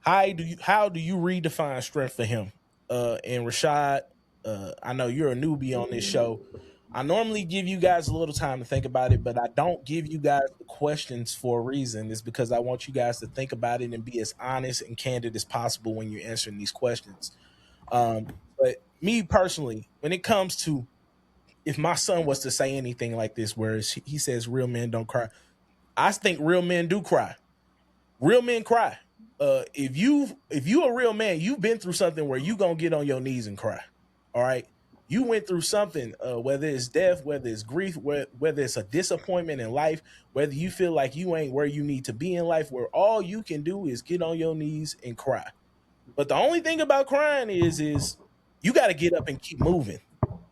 how do you redefine strength for him? And Rashad, I know you're a newbie on this show. I normally give you guys a little time to think about it, but I don't give you guys the questions for a reason. It's because I want you guys to think about it and be as honest and candid as possible when you're answering these questions. But me personally, when it comes to if my son was to say anything like this, where he says real men don't cry, I think real men do cry. Real men cry. If you a real man, you've been through something where you gonna get on your knees and cry. All right. You went through something, whether it's death, whether it's grief, whether it's a disappointment in life, whether you feel like you ain't where you need to be in life, where all you can do is get on your knees and cry. But the only thing about crying is you got to get up and keep moving.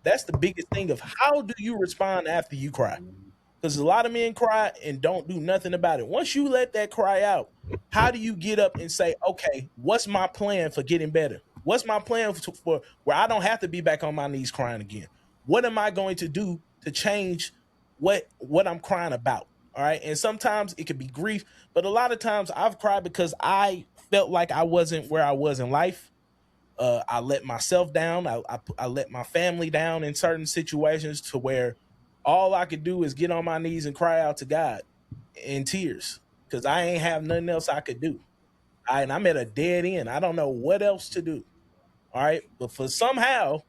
That's the biggest thing of how do you respond after you cry? Because a lot of men cry and don't do nothing about it. Once you let that cry out, how do you get up and say, okay, what's my plan for getting better? What's my plan for where I don't have to be back on my knees crying again? What am I going to do to change what I'm crying about? All right. And sometimes it could be grief, but a lot of times I've cried because I felt like I wasn't where I was in life. I let myself down. I let my family down in certain situations to where all I could do is get on my knees and cry out to God in tears because I ain't have nothing else I could do. And I'm at a dead end. I don't know what else to do. All right. But for somehow,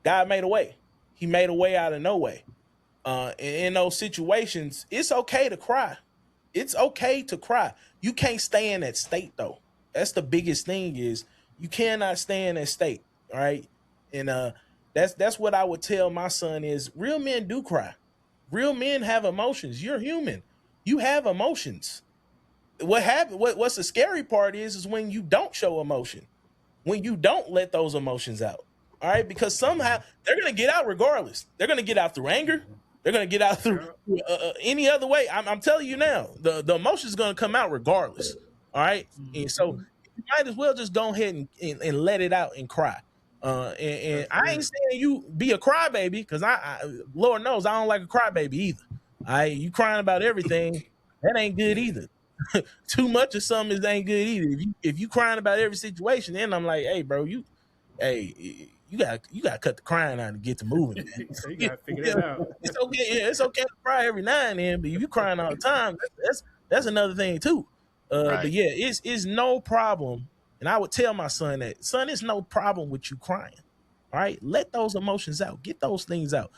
God made a way. He made a way out of no way. In those situations, it's okay to cry. It's okay to cry. You can't stay in that state though. That's the biggest thing is you cannot stay in that state. All right. And that's what I would tell my son is real men do cry. Real men have emotions. You're human. You have emotions. What's the scary part is when you don't show emotion, when you don't let those emotions out. All right, because somehow they're gonna get out regardless. They're gonna get out through anger. They're gonna get out through any other way. I'm telling you now, the emotion's gonna come out regardless. All right, and so you might as well just go ahead and let it out and cry. And I ain't saying you be a crybaby because Lord knows I don't like a crybaby either. You crying about everything that ain't good either. Too much of something is ain't good either. If you crying about every situation, then I'm like, hey, bro, you gotta cut the crying out and get to moving, man. So you gotta figure that out. It's okay, yeah, it's okay to cry every now and then, but if you crying all the time, that's another thing too. But Right. yeah, it's no problem, and I would tell my son that, son, it's no problem with you crying. All right, let those emotions out, get those things out.